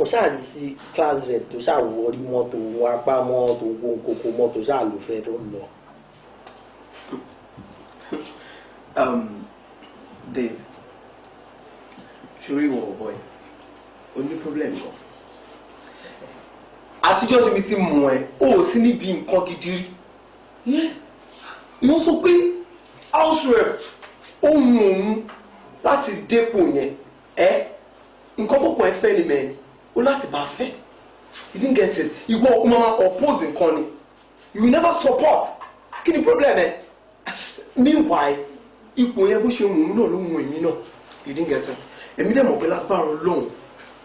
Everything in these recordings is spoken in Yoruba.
mo ṣáà rí sí class rep tó ṣáà wọrí mọ́tò wọn apá mọ́tò wọn kókó mọ́tò ṣáà ló fẹ́ tó ń lọ. Dave, ṣorí wọ̀ boy o ní problem kan. Àtijọ́ tí mi ti mọ̀ ẹ́ o ò sí níbi nǹkan gidi rí. Mo sọ pé house rep ohun òun láti dépò yẹn nǹkan tó kàn ẹ́ fẹ́ ni mẹ́rin o láti bá fẹ́. You didn't get it. Ìwọ o máa oppose nǹkan ni. You will never support. Kí ni problem ẹ? Meanwhile ipò yẹn bó ṣe wù ú náà ló wù èmi náà. You didn't get it. Èmi dẹ̀ mọ̀ pé lágbára Ọlọ́run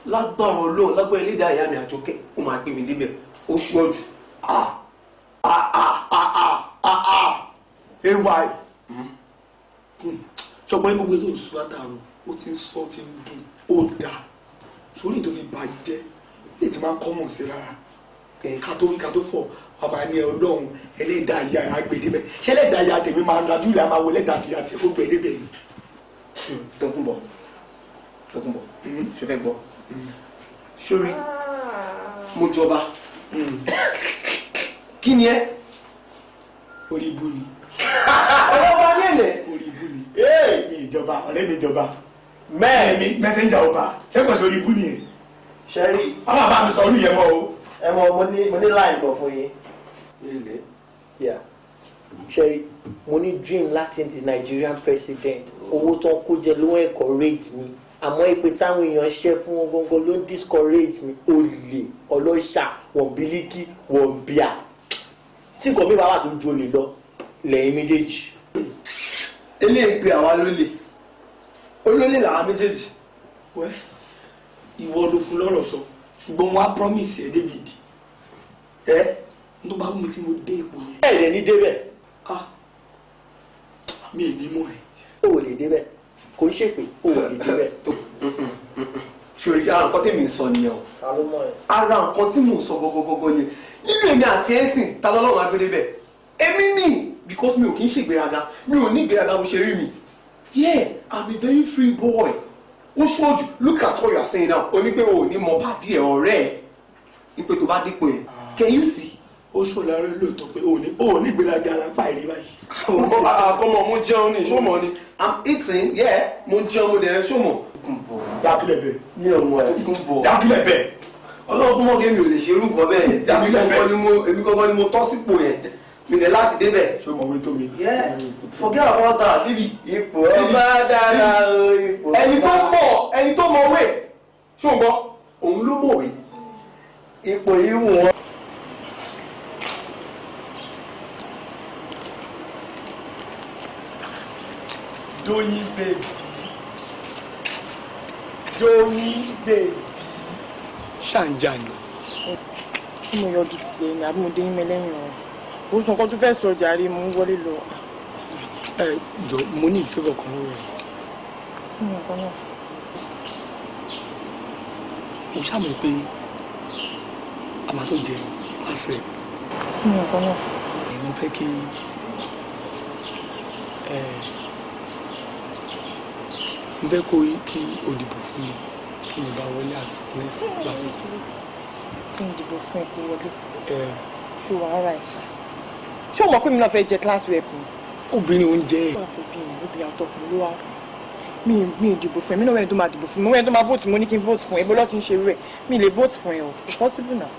lágbára ẹlẹ́dàá ìyá mi Àjọkẹ́ ó máa gbé mi débẹ̀ ó ṣọ́ọ̀jù ay ṣọgbọ́n gbogbo ètò òṣù látàrọ ó ti ń sọ ti ń dùn ó dáa sórí ètò fi bà jẹ́ lè ti máa ń kọ́mọ̀ sí rárá ká tó wí ká tó fọ̀ wà máa ní Ọlọ́run ẹlẹ́dàá ìyá àgbèdébẹ̀ ṣẹlẹ́dàá ìyá tèmi máa ń lajú ìyá máa wọlé dàtí àti ó gbẹ̀débẹ̀ ni. Tókunbọ̀ ṣe fẹ́ gbọ́ sórí mo jọba kí ni ẹ orí ibu ni ọlọ́ba lẹ́lẹ̀ orí ibu ni mi ìjọba ọ̀rẹ́ mi ìjọba mẹ́ẹ̀mí mẹ́sẹ̀njà ọba ṣẹ́kọ̀ sórí ibu ni ẹ̀ ṣẹ́rí ọmọ bá mi sọ orí yẹn mọ́ o. ẹ mọ mo ní line kan fún yín. ṣẹ́rí mo ní dream láti di Nigerian president owó tó ń kó jẹ ló ń encourage mi àmọ́ ìpè táwọn èèyàn ṣe fún wọn gangan ló ń discourage mi olè ọlọ́ṣà wọ̀n bílíkì wọ̀n bíà tí nǹkan mi bá wà tó ju olè lọ lẹ́yìn méjèèjì. eléyìí pé àwa olólè làwa méjèèjì. wẹ́ ìwọ ló fún lọ́rọ̀ sọ ṣùgbọ́n wọn á promise ẹ David n tó bá mú mi tí mo dé ipò yẹn. ẹ lè ní débẹ̀. mi ì ní mọ̀ ẹ́. o ò lè débẹ̀ kò ń ṣèpè o ò lè débẹ̀. ṣòrí ara nǹkan tèmi ń sọ nìyẹn o ara nǹkan tí mò ń sọ gọgọgọgọ yẹn nínú èmi àti ẹ̀sìn ta lọ́lọ́run agbélé bẹ̀ èmi ní because mi ò kí ń ṣègbéraga mi ò ní ìgbéraga bó ṣe rí mi. Yeah, I'm a very free boy. Ó ṣojú look at what you are saying now o ní pé o ò ní mọ bá díẹ̀ ọ̀rẹ́ ẹ̀ ní pé tó bá dípò ẹ̀ can you see. ó ṣòlárẹ́ lóòótọ́ pé ò ní gbéraga alápá ìrí báyìí. Àkọ́mọ mo jẹun ní ṣọ́mọ ni. I'm eating, yeah, mo jẹun mo dẹ̀ ṣọ́mọ. Dáfílẹ̀ bẹ́ẹ̀. Mi ò mọ̀ ẹ́. Dáfílẹ̀ bẹ́ẹ̀. Ọlọ́run mọ̀ kí mi ò lè ṣe irú nǹkan bẹ́ẹ̀. Èmi kọ́kọ́ ni mo tọ́ sípò yẹn. Mi dẹ̀ láti débẹ̀. Ṣé o mọ̀ wí tó mi? Yeah, forget about that, baby. Ipò ọba dára o, ipò ọba. Ẹni tó mọ̀ wé. Ṣé o gbọ́? Òun ló mọ̀ wé. Ipò yìí wù wọ́n. Doyin baby. Doyin baby. Ṣàǹjà ni. Mo yọjú ti ṣe ni àbí mo dé yín mẹ́lẹ́yìn o. Ó sọ nǹkan tó fẹ́ sọ jàre mo ń wọlé lọ. Jọ mo ní ìfẹ́ kan lọ́wọ́ ẹ̀. Nǹkan náà. Mo ṣàmì pé a máa tó jẹ class rep. Nǹkan náà. Mo fẹ́ kí mo fẹ́ kó kí o dìbò fún mi kí ni bá wọlé as next class rep. Kí n dìbò fún ẹ kó wọlé. Ṣé wàá ara ẹ̀ ṣá? Ṣé o mọ̀ pé mi náà fẹ́ jẹ class rep ni? Obìnrin oúnjẹ. Ó wà fún obìnrin àtọkùnrin ló wà fún. Mi ò dìbò fún ẹ, mi náà wẹ́n tó máa dìbò fún mi. Mo wẹ́n tó máa vote mo ní kí n vote fún ẹ. Ibo ló ti ń ṣe rẹ̀. Mi lè vote fún ẹ o. It's possible now.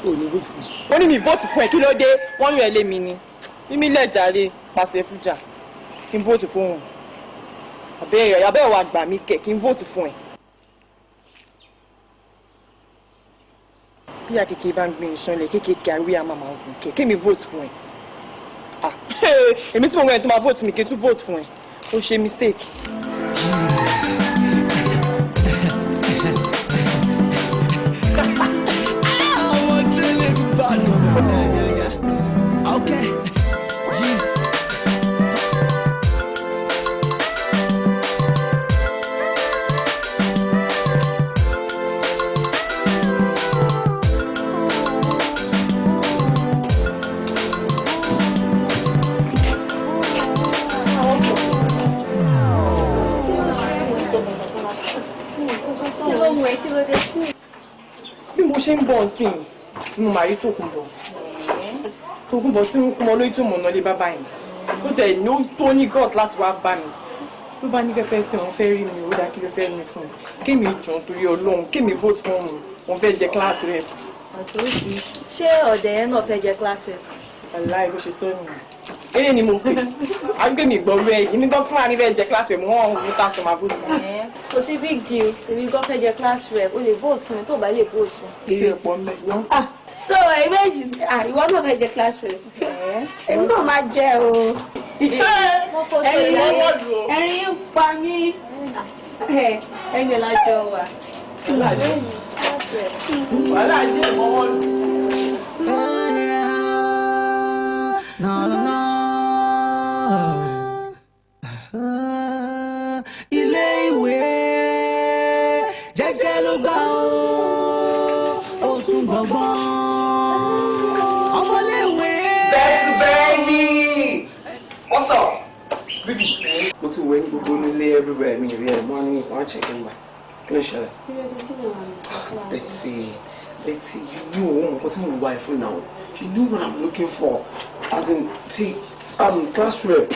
O ní vote fún mi. Wọ́n ní mi vote fún ẹ kí ló dé? Wọ́n yàn ẹ́ lé mi ni. Mímí lẹ̀ jàre pàṣẹ fújà. Kí n vote fún òun. Àbẹ́ wa gbà mí kẹ̀ kí n vote fún ẹ. Bí àkèké bá ń gbin ìṣanlẹ̀ kéékèèké àrí àmàmà ògùn kẹ̀ kí mi vote fún ẹ. Èmi tí mo wẹ̀ tó máa vote mi kí n tún vote fún ẹ. Ó ṣe mistake. Okay. Bí mo ṣe ń bọ̀ sí i mo máa rí Tòkunbọ̀ tí ń kún mọ́ lórí tó mọ̀ náà lé bàbá yìí ó tẹ̀ ní ó tó ní god láti wá bá mi ló bá ní pẹ́pẹ́ sí wọn fẹ́ rí mi ó dá kí ló fẹ́ mi fún un kémi jọ torí Ọlọ́run kémi vote fún òun wọn fẹ́ jẹ class rep. Àtòrí ṣé ọ̀dẹ̀ yẹn náà fẹ́ jẹ class rep? aláì bó ṣe sọ nìyẹn eré ni mo pè àgbẹ̀ mi gbọ́ rẹ̀ èmi gan fún àmì fẹ́ jẹ class rep wọ́n ń ta sọ ma vote fún mi. Kò sí big deal èmi gan fẹ́ jẹ class rep o lè vote fún mi tó o bá lè vote fún. eré ẹ̀pọ̀ ń bẹ̀ yọ. So ìwéjì ìwọ náà fẹ́ jẹ class rep èmi náà máa jẹ o ẹ̀rín yín pa mí ẹ̀yìn lájọ wà. wàhálà yìí ẹ̀ mọ́wọ́ lù. Ilé ìwé jẹ́jẹ́ ló gbà ó tún gbọ̀ngbọ̀n ọmọléèwé. Betty baby, what's up, baby? Mo ti wẹ̀ ní gbogbo nílé everywhere mi rí ẹ̀ mọ́ ní wọ́n check in by. Kí ló ṣẹlẹ̀? Betty, you know nǹkan tí mo wá ẹ̀ fún now. You know what I'm looking for. As in, see, class rep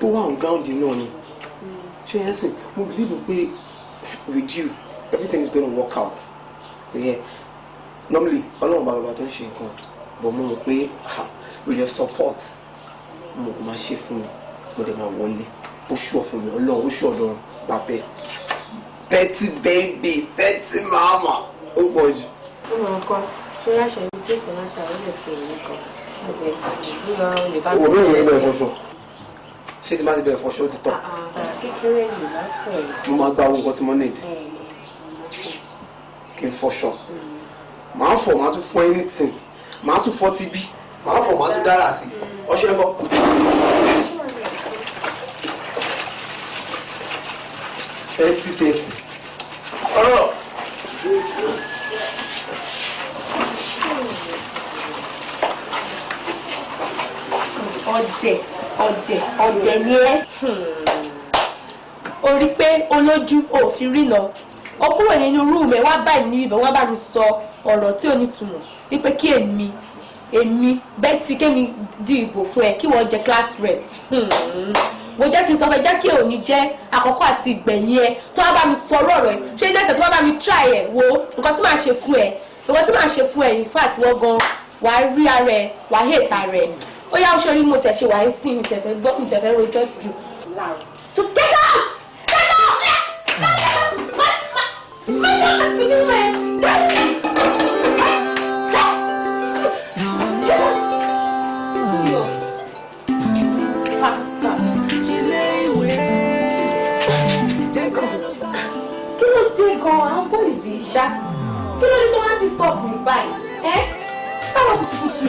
tó wà on ground náà ni. Ṣé yẹn sìn, mo believe pé with you, everything is gonna work out. Yeah. Normally, Ọlọ́run bàbá tó ń ṣe nǹkan, but mo mọ̀ pé with your support, mo kò máa ṣe fún mi, mo dẹ̀ máa wọlé, ó ṣùọ̀ fún mi, Ọlọ́run ó ṣùọ̀ lọ́run, bàbẹ́. Betty baby, Betty mama, ó pọ̀ jù. Ó mọ̀ nǹkan ṣé láṣẹ ibi tí kò láta ó lè ti èyí kan ọ̀gbẹ́ ìgbìyà olè bá mi. Òwò mi ò bẹ̀rẹ̀ fọṣọ. Ṣé tí má ti bẹ̀rẹ̀ fọṣọ ó ti tán? Kékeré yìí láfẹ̀. Mo máa gba owó nǹkan tí mo need. Kí n fọṣọ. Màá fọ̀, màá tún fọ anything. Màá tún fọ tíbí. Màá fọ̀, màá tún dára sí. Ọṣẹ ńkọ́. Tẹ́sí. Ọ̀rọ̀. ọ̀dẹ̀ ni ẹ́ o rí pé olójú òfin rí lọ ó kúrò nínú rúùmù ẹ wá báyìí níbi ìbọn wá bá mi sọ ọ̀rọ̀ tí ò ní túmọ̀ wípé kí èmi Betty kémi di ìbò fún ẹ kí wọ́n jẹ class rep. Mo jẹ́ kí n sọ fẹ́ jẹ́ kí òní jẹ́ àkọ́kọ́ àti ìgbẹ̀yìn ẹ tó wá bá mi sọ̀rọ̀ rẹ̀ ṣé ní ẹsẹ̀ tó wá bá mi try ẹ̀ wo nǹkan tí màá ṣe fún ẹ in fact wọ́n gan wàá rí ara ẹ wàá hate ara ẹ ó yá oṣù orí mo tẹ̀ ṣe wàá sí mi tẹ̀fẹ́ gbọ́ mi tẹ̀fẹ́ rojọ́ jù láàrú. To get out! Get out! Kí ló dé gan-an àwọn bọ́ọ̀lì ṣá? Kí ló dé tó wá ń disturb mi báyìí? Káwọn kùtùkùtù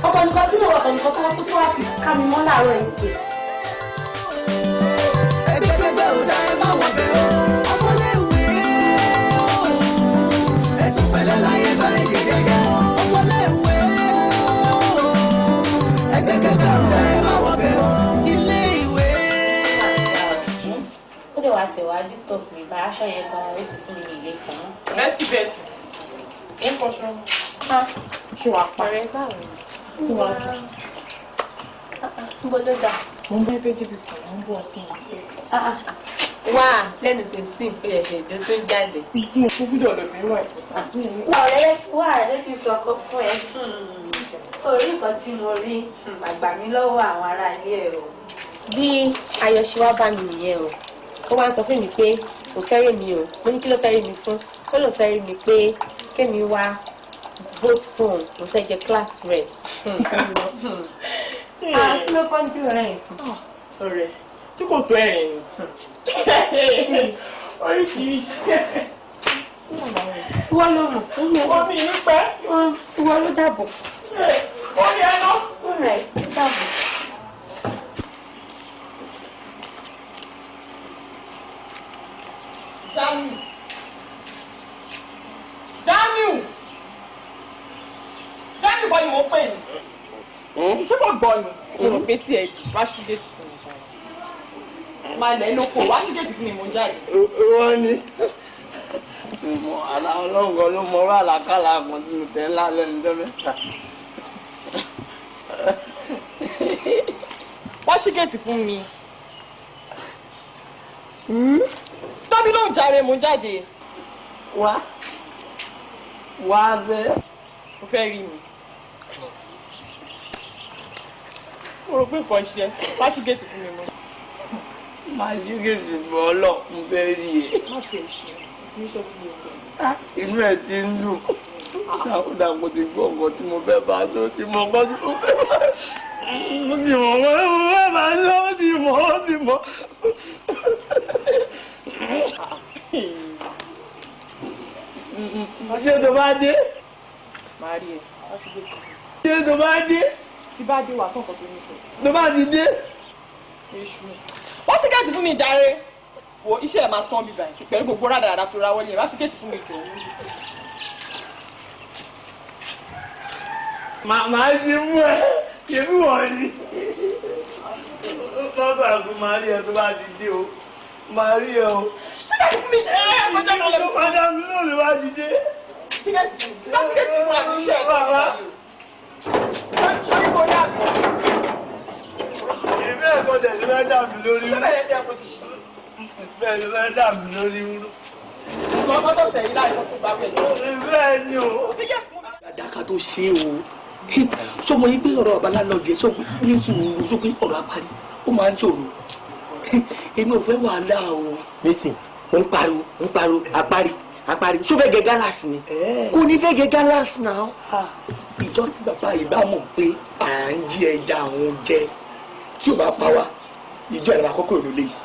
ọkọ̀ nìkan tí mo wọ̀ ọ̀tọ̀ nìkan tó wá kó tó wá fi ká mi mọ́ láàárọ̀ ẹ̀ ṣe. Ẹgbẹ́gbẹ́ ò dá ẹ má wọ̀ bẹ́ẹ̀ o. Ọmọléèwé ẹ̀sùn pẹ̀lẹ́ láyé bá ẹ ṣe gẹ́gẹ́. Ọmọléèwé ẹgbẹ́gbẹ́ ò dá ẹ má wọ̀ bẹ́ẹ̀ o. Ilé ìwé. Ó dẹ̀ wá tẹ̀ wá disturb mi bá aṣọ yẹn gan-an ó ti sún mi nílé kan. Betty. Ó ń kọ́ṣọ́. Ṣé wàá pa? Ọ̀rẹ́ báwo ni? Wà á dùn. Níbo ló dà? Mo ń bá ẹgbẹ́ débi kan, mo ń bọ̀ sí i. Wá lẹ́nu ṣe sí ìpè ẹ̀ṣẹ̀ ìjọ tó jáde. Tí mo kú gbúdọ̀ lọ bí wọ́n ẹ̀. Ọ̀rẹ́ kí n sọ ọkọ fún ẹ. Orí nǹkan tí mo rí àgbà mi lọ́wọ́ àwọn ará ilé ẹ̀ o. Bí Ayọ̀ṣe wá bá mi nìyẹn o. Ó wá ń sọ fún mi pé kò fẹ́rẹ̀ mi o. Mo ní kí ló fẹ́rẹ̀ mi fún? Ó lò fẹ́rẹ̀ mi pé kémi wá vote fún mo fẹ́ jẹ class reps. Kí ló kọ́ ní kí ló rẹ̀ fún? Ọ̀rẹ́ tí kò tó ẹ̀rìn ni. Oríṣiríṣi. Wọ́n ló mọ̀. Wọ́n mi ní pẹ́. Wọ́n ló dàbọ̀. Wọ́n rí ẹná. Ó rẹ̀ ó dàbọ̀. Jamiu bọ́ ni mo pè ní. Ṣé kò gbọ́ ni? Mo rò pé tí ẹ di wá sí géètì fún mi jáde. Máa lẹ̀ lóko wá sí géètì fún mi mo jáde. Wọ́n ní mo àlà ọlọ́run ló mọ ọ̀rọ̀ àlàkàlà kan tí mo tẹ̀ ńlá lẹ́nu tó mẹ́ta. Wá sí géètì fún mi. Tóbi ló ń jàre mo jáde. Wá ṣe. Mo fẹ́ rí mi. Mo rò pé nǹkan ṣe wá sí géètì fún mi mọ́. Máa ṣí géètì bọ́ ọlọ́ mo fẹ́ rí e. Má ti ẹ̀ ṣe ìfúnṣẹ́ fún mi. Inú ẹ̀ ti ń dùn. Dákúdà mo ti gbọ́ nǹkan tí mo fẹ́ bá a tó ti mọ nǹkan tí mo fẹ́ bá a. Mo ti mọ̀ wọ́n mo fẹ́ bá a lọ ó ti mọ̀. Ṣé tó bá dé? Màá rí ẹ wá sí géètì fún mi. Ṣé tó bá dé? Tí bá dé wà fún nǹkan tó ní sọ. Tó bá ti dé? Èṣù. Wá sí géètì fún mi jàre. Wo iṣẹ́ ẹ̀ máa tán bíbá ẹ̀ pẹ̀lú gbogbo rádaràdà tó ra wọlé wá sí géètì fún mi jọ. Màmá ti mú ẹ, ṣebí wọ́n ni. Bàbá àgùn máa rí ẹ tó bá ti dé o. Máa rí ẹ o. Ṣé géètì fún mi jẹ́ ọjọ́ kan lọ. Padà mi náà ló bá ti dé. Ṣé géètì fún mi? Wá sí géètì fún àmì iṣẹ́ ẹ̀ tó ń bá yìí. Ṣé kò ní àgbọ̀? Èmi ẹ̀kọ́ tẹ̀sí fẹ́ dà mí lórí. Ṣé bẹ́ẹ̀ bí ẹ̀kọ́ ti ṣe? Bẹ́ẹ̀ ló fẹ́ dà mí lórí wúrú. Ọkọ̀ tó sẹ̀yìn láìsọ tó bá bẹ̀ sí. Bẹ́ẹ̀ ni o. Àdàkà tó ṣe o sọmọ yìí pé ọ̀rọ̀ ọba lálọ́ọ̀dẹ sọ pé ní sùúrù sọ pé ọ̀rọ̀ apárí ó máa ń ṣòro èmi ò fẹ́ wàhálà o. Listen, ń pariwo apárí ṣó fẹ́ gẹ gálàsì ni kò ní fẹ́ gẹ gálàsì náà. Ìjọ tí bàbá yìí bá mọ̀ pé à ń jí ẹja àwọn jẹ tí ò bá pa wá ìjọ ẹ̀ máa kọ́kọ́ ìlú lé yìí.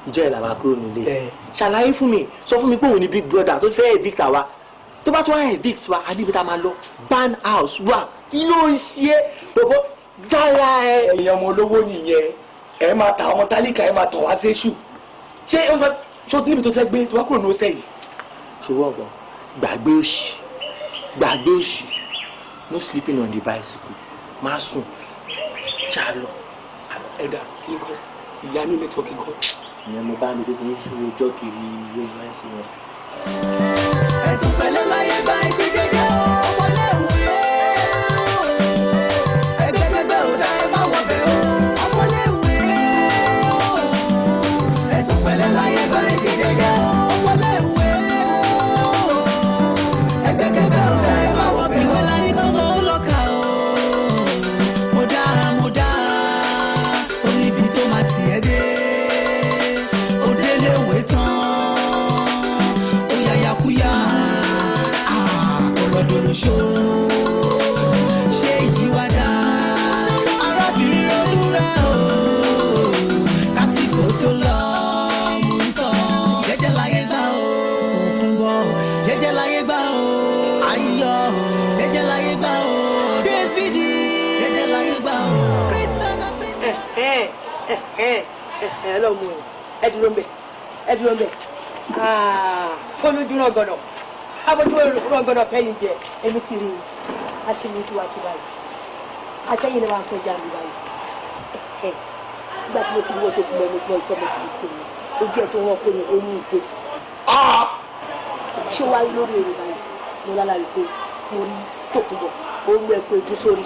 Ìjọ ẹ̀ là máa kúrò nílé. Ṣàlàyé fún mi, sọ fún mi pé òun ni big brother tó fẹ́ evict wa tó bá tún wá evict wa adébí tá a máa lọ ban house wa kí ló ń ṣe bọ̀bọ̀ jálá ẹ. Ẹ̀yin ọmọ olówó nìyẹn ẹ máa ta ọmọ tálíkà ẹ máa tàn wá séṣù ṣé ó sọ níbi tó fẹ́ gbé tó wá kúrò ní hostel yìí. ṣòwò ọ̀fọ̀ gbàgbé òṣì no sleeping on the bicycle má sùn ṣá lọ. Ẹ̀dá kí ni kọ́ ìyá ní nẹ́tíwọ́kì kọ́. ìyẹn mo bá mi tó ti ń ṣe ọjọ́ kiri ìwé ìwé ṣe wọn. Ẹ̀sùn pẹ̀lẹ́ láyé bá ẹ ṣe jẹ́jẹ́ ọmọléèwé. lọ́mú ẹ dúró ń bẹ̀ kólójúná gbọ́dọ̀ abójúná gbọ́dọ̀ fẹ́yìn jẹ èmi ti rí i aṣẹ́yìn tí wàá ti báyìí aṣẹ́yìn ni wàá kọjá mi báyìí nígbà tí mo ti wọ́n tó kú mọ́ ẹni gbọ́ ìtọ́ mi kì í kó mi ojú ẹ̀ tó wọ́n kó mi ó ní ìgbé ṣé wàá lórí èrè báyìí mo lálàá rí pé mo rí tòkùnbọ̀ ó mú ẹ̀kọ́ ojú sórí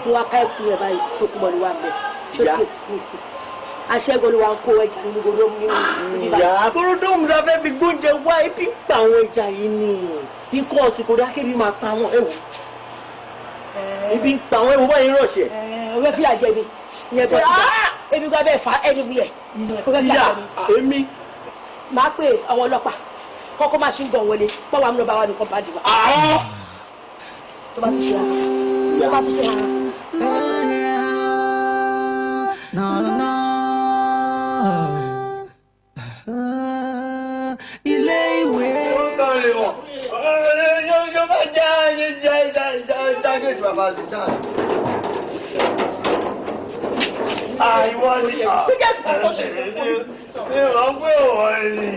mo wá ká ẹ̀kú yẹn báyìí tòkùnbọ̀ ni wà ń bẹ̀ ṣé ó ti ní sí aṣẹ́gun ló wá ń kó ẹja nínú gbogbo ní ìyá fúrúdùmù la fẹ́ fi gbóúnjẹ wá ibi ń pa àwọn ẹja yìí ni ikú ọ̀sìn kò dákẹ́ bí máa pa wọn ẹ̀wò ibi ń pa àwọn ẹ̀wò báyìí rọ̀ṣẹ̀. ọbẹ̀ fi àjẹ mi ìyẹn tó ti dà ebi gba bẹ́ẹ̀ fa ẹni wuyẹ̀ ìyá èmi. máa pè àwọn ọlọ́pàá kọ́kọ́ máa ṣe ń gbọ̀n wọlé pọ́wọ́ àmúlò bá wà nìkan bá dìbò. tó bá ti ṣe ara tó bá ti ṣe ara. ilé ìwé. ó kàn lè wọ̀ yóò bá jágéèjì bàbá sí jáà. Àìwọ ni tíkẹ́ẹ̀tì kan kọ́ ṣe ní wọ́n pé òwò ẹni.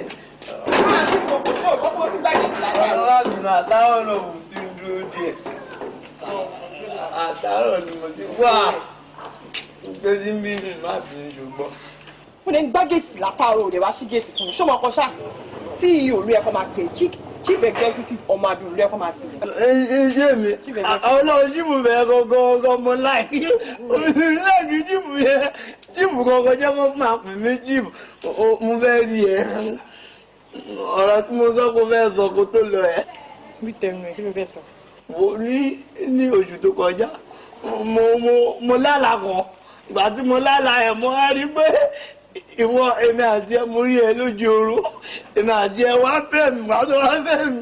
Aláàbìnrin àtàwọn lòun ti ń dúró díẹ̀. Àtàrọ̀ ni mo ti wá. Ìgbé tí ń bí mi má bí ń ṣùgbọ́n. mo lè ń gbá géètì látàárọ̀ òde wá sí géètì fún mi ṣé mo kọ ṣá CEO olú ẹ̀kọ́ máa pè chief executive ọmọ àbí olú ẹ̀kọ́ máa pè. Ṣé mi ọlọ́run ṣíbù bẹ́ẹ̀ gọ́gọ́ mo láì láì jíìpù yẹn jíìpù gọ́gọ́ jẹ́ kó máa pè mí jíìpù mo fẹ́ rí ẹ ọ̀rọ̀ tí mo sọ kó fẹ́ sọ kó tó lọ ẹ. bí tẹnu ẹ kí ló fẹ́ sọ. wo ní oṣù tó kọjá mo lálàá kan ìgbà tí mo lálàá ẹ̀ mo á rí pé ìwọ èmi àti ẹ mo rí ẹ lójú oorun èmi àti ẹ wá fẹ́ mi wá tó wá fẹ́ mi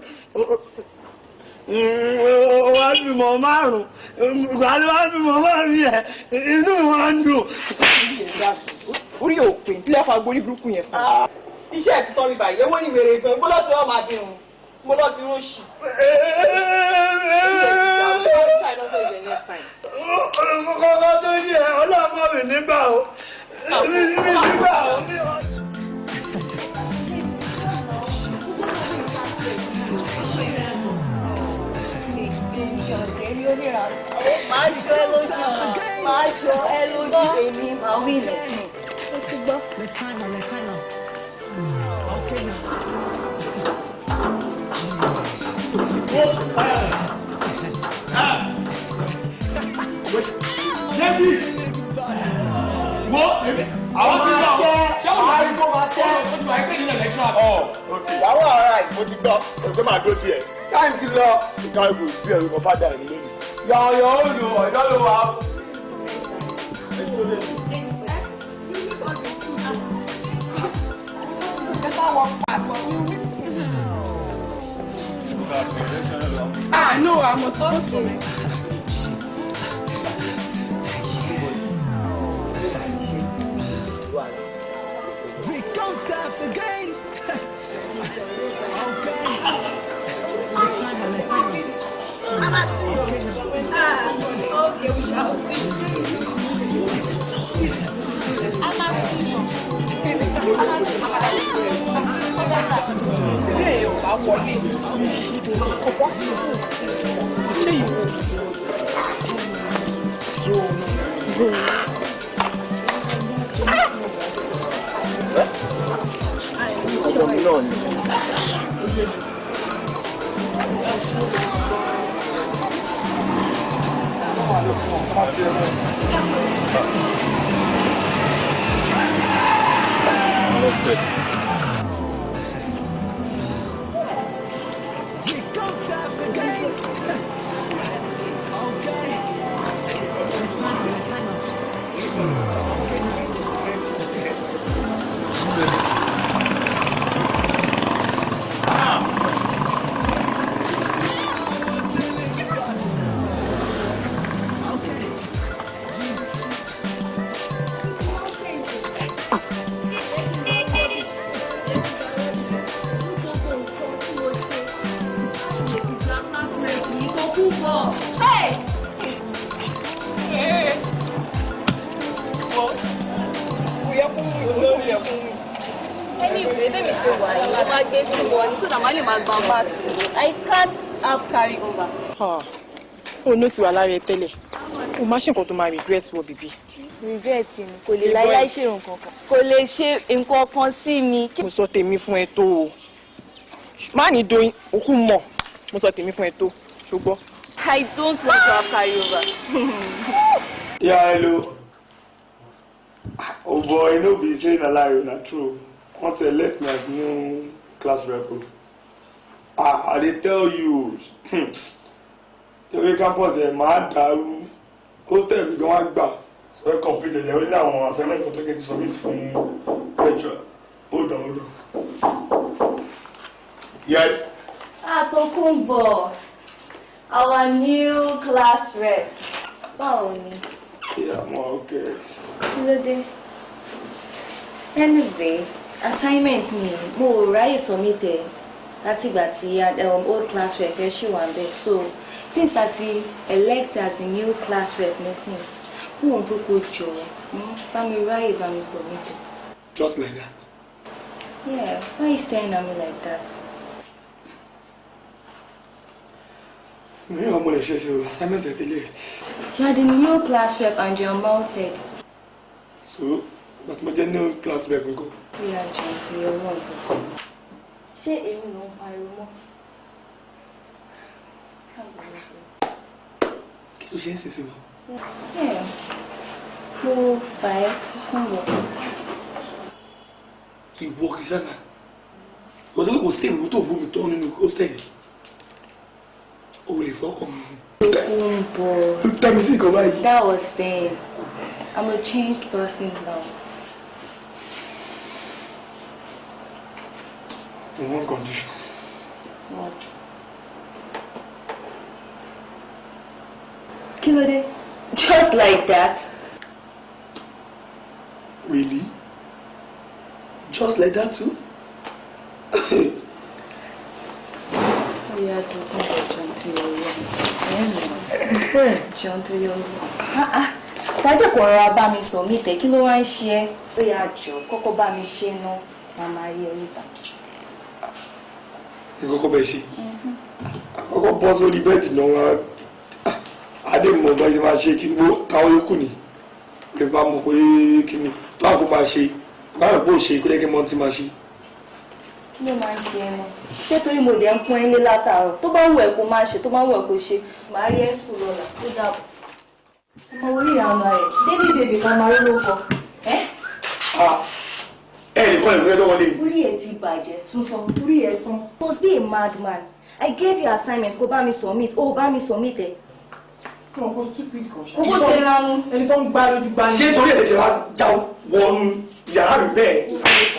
wá bímọ márùn-ún wá bímọ márùn-ún yẹ inú wa ń dùn. orí òpin tí lẹ́fà gbórí burúkú yẹn fún mi. iṣẹ́ ẹ̀ ti tọ́ mi báyìí ewé ni wèrè gan gbọ́dọ̀ tí wọ́n máa dín un mo lọ ti rún ṣì. kọ́kọ́ tó ṣe ọlọ́pàá mi nígbà o mi nígbà o. máa jọ ẹ lójú èmi máa wí ilẹ̀ fún un. ó ti gbọ́. David! Wo àwọn ti gbọ́ ṣé wọ́n máa rí kó máa tẹ́ ó ti máa ń pè ní election àbọ̀. Àwọn ará mo ti gbọ́ òṣèlú máa dó díẹ̀ táìmù ti lọ ìka ìbò ìbí ẹ̀rù kan fádà ẹ̀ lónìí. Yọ̀ọ̀yọ̀ ó lò ọ̀yọ́ ló wà. No, I must not go. Concept again. Okay. Okay, we shall see. Today, I want it. ọmọ mi náà ni. anyway, let me show why. I'm not getting money so that money might go back. I can't have carry over. Oh, no, to allow you tell it. Oh, machine got to my regret what baby. Regret kí ni? Kò lè láíláí ṣe nǹkan kan. Kò lè ṣe nǹkan kan sí mi. Mo sọ tèmi fún ẹ tó o. Má ní doyin, òkú mọ̀. Mo sọ tèmi fún ẹ tó. Ṣùgbọ́n. I don't want to have carry over. Yeah, hello. Oh boy, no be saying a lie, not true. Want to elect me as new class rep. I dey tell you. Every campus is mad. Hostel we don't back. So I completed. Only now assignment to get submit from lecture. Hold on. Yes. Tokunbo, our new class rep. Báwo ni? Yeah, I'm okay. Lóde. Anyway, assignment mi mo ráyè submit láti ìgbà tí old class rep ẹ ṣì wà ńbẹ̀. So since that he elected as the new class rep nísìn, mo ń kókó jọ bá mi ráyè bá mi submit. Just like that. Yeah, why are you staring at me like that? I'm going to share your assignment is late. You are the new class rep and you're mounted. So, but my new class rep will go. We are joined to your want to come. Ṣé èmi ló ń pariwo mọ́? Kí ló ṣe ń sísìn lọ? Mo fà ẹ́ kún wọ̀. Ìwọ Kìsànà. Ọ̀dọ́ kò sí ìlú tó bú mi tó nínú hostel yìí. O lè fọkàn mi sí. Tokunbo. Tell me see come by. That was then. I'm a changed person now. On one condition. What? Kí ló dé? Just like that? Really? Just like that too? Yeah, Tokunbo, John 3 Why the kọ̀rọ̀ bá mi sọ mí tẹ̀ kí ló wá ń ṣe ẹ́? Ó yá jọ kọ́kọ́ bá mi ṣe ná màmá rí ẹ níta. Ìkọ́kọ́ bẹ́ẹ̀ ṣe. Àkọ́kọ́ bọ́ sórí bẹ́ẹ̀dì náà wá. Adé mọ̀ bá ṣe máa ṣe kí ló táwọn yòókù ni. Lè bá mọ̀ pé kí ni tó àkókò máa ṣe. Báwo bó ṣe kó yẹ kí mọ́ ti máa ṣe. Kí ló máa ń ṣe ẹ náà? Ṣé torí mo dẹ̀ ń pọ́n ẹ́ lé látàárọ̀? Tó bá wù ẹ́ kó máa ṣe, tó bá wù ẹ́ kó ṣe. Màá rí ẹ́ sùn lọ́la, ó dàbọ̀. Ọmọ orí àmà rẹ̀, débí bèbè kan máa rí lóko. Nìkan ìwé lọ́wọ́ lé. Orí ẹ̀ ti bàjẹ́, tún sọ, orí ẹ̀ sán. You must be a madman. I gave you assignment kó bá mi submit, ó bá mi submit ẹ̀. Ọkọ stupid kan ṣe. Owó ṣe ránú. Ẹni tó ń gbá lójú gbá ní. Ṣé torí ẹ̀ ṣe wá já wọnú yàrá mi bẹ́ẹ̀?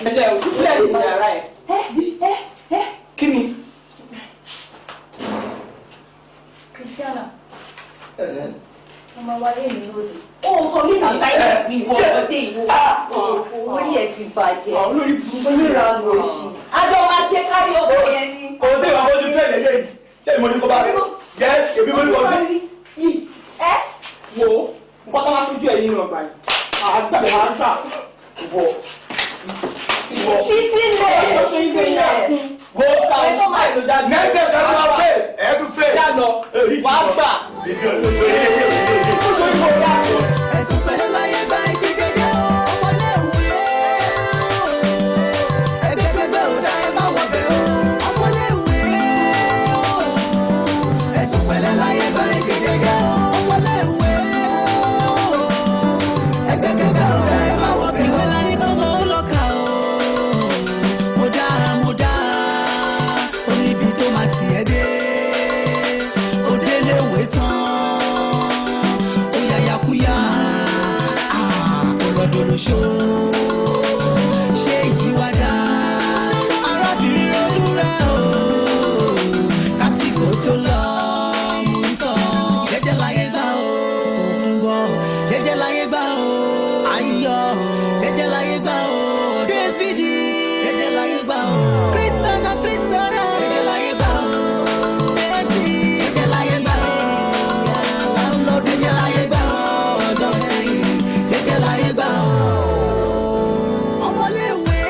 Ilé yàrá ẹ̀. Kí ni? Christiana. Ọmọ wáyé mi lóde. Ó sọ mí kà sáyẹ̀ mi ìwọ ọdẹ ìwọ. Orí ẹ̀ ti bàjẹ́. Onírànú òṣì. Àjọ máa ṣe kárí ọ̀dọ̀ yẹn ni. Kò sí ìwà bójú fẹ́ẹ̀ lẹ́yẹ yìí. Ṣé ìmọ̀ ní kò bá rí? Jẹ́ èmi mo ní kò bí. Yìí. Wo nǹkan tó máa fojú ẹ̀ nínú ọgbà yìí. Àgbà. Ìwọ. Fi sílẹ̀. Go down. Next step ṣe máa fẹ́. Ẹ tún fẹ́. Ṣá lọ. Wàá gbà. Ẹ̀sùn pẹ̀lú láyé bá ṣe jẹ́jẹ́ ọmọléèwé. Ẹgbẹ́gbẹ́ ò dá ẹ má wọ̀ bẹ̀ ọmọléèwé. Ẹ̀sùn pẹ̀lú láyé bá ṣe jẹ́jẹ́ ọmọléèwé. Ẹgbẹ́gbẹ́ ò dá ẹ má wọ̀ bẹ̀. Ìwé lání kọ́kọ́ ó lọ́ka o. Mo dá ó níbi tó máa tiẹ̀ dé. Ó délé ìwé tán. Olóṣó ṣé yí wá dá arábìnrin olúra o kásìkò tó lọ mú tán jẹ́jẹ́ láyé gbà o Tokunbo jẹ́jẹ́ láyé gbà o ayọ̀ jẹ́jẹ́ láyé gbà o Dáfídì jẹ́jẹ́ láyé gbà o Kírísítánà jẹ́jẹ́ láyé gbà o Bẹ́ẹ̀tì jẹ́jẹ́ láyé gbà o Lálọ́ jẹ́jẹ́ láyé gbà o ọ̀dọ́ sẹ́yìn jẹ́jẹ́ láyé gbà o. Ọmọléèwé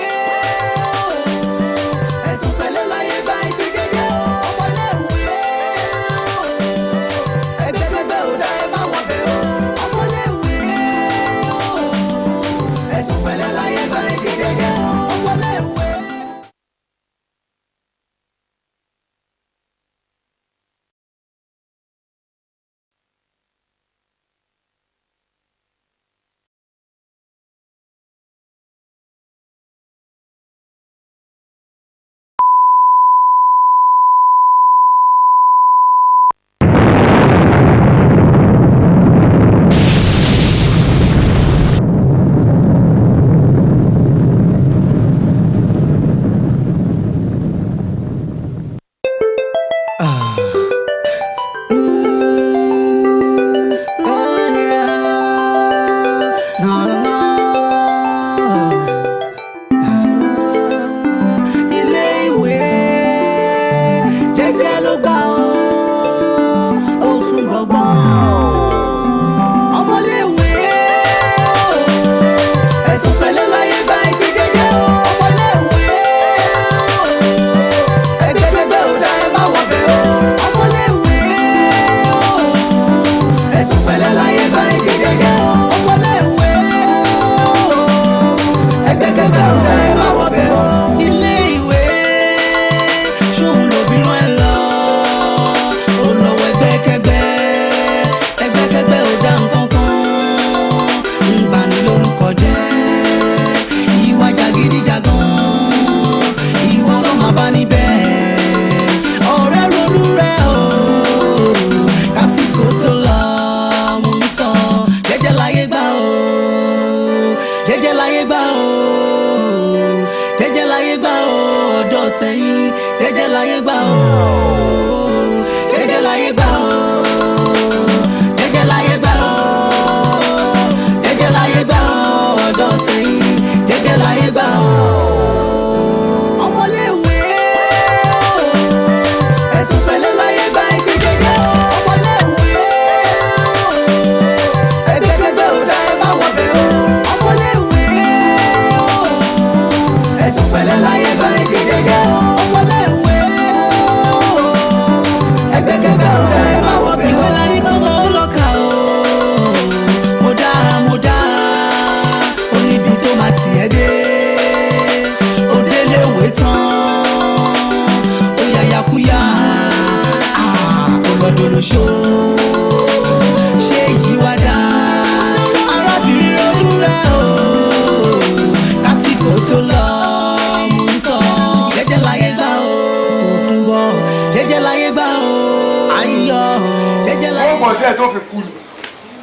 iṣẹ́ tó fi kú ni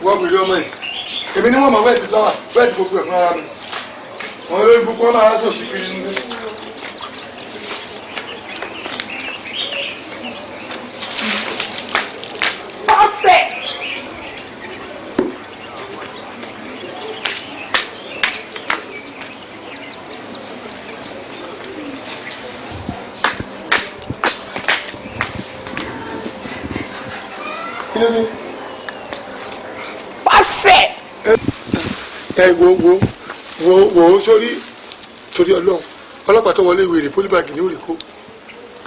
wọ́n gbèrè ọmọ yìí èmi ni wọ́n máa wẹ́ẹ̀tì fúláwà wẹ́ẹ̀tì gbogbo ẹ̀ fún ara mi wọ́n lórí gbogbo wọn máa rásọ̀ sí kiri nílé. ọ̀sẹ̀. Pàṣẹ. Wo sórí torí Ọlọ́run ọlọ́pàá tó wọlé wèrè pólíbàgì ní òrìkó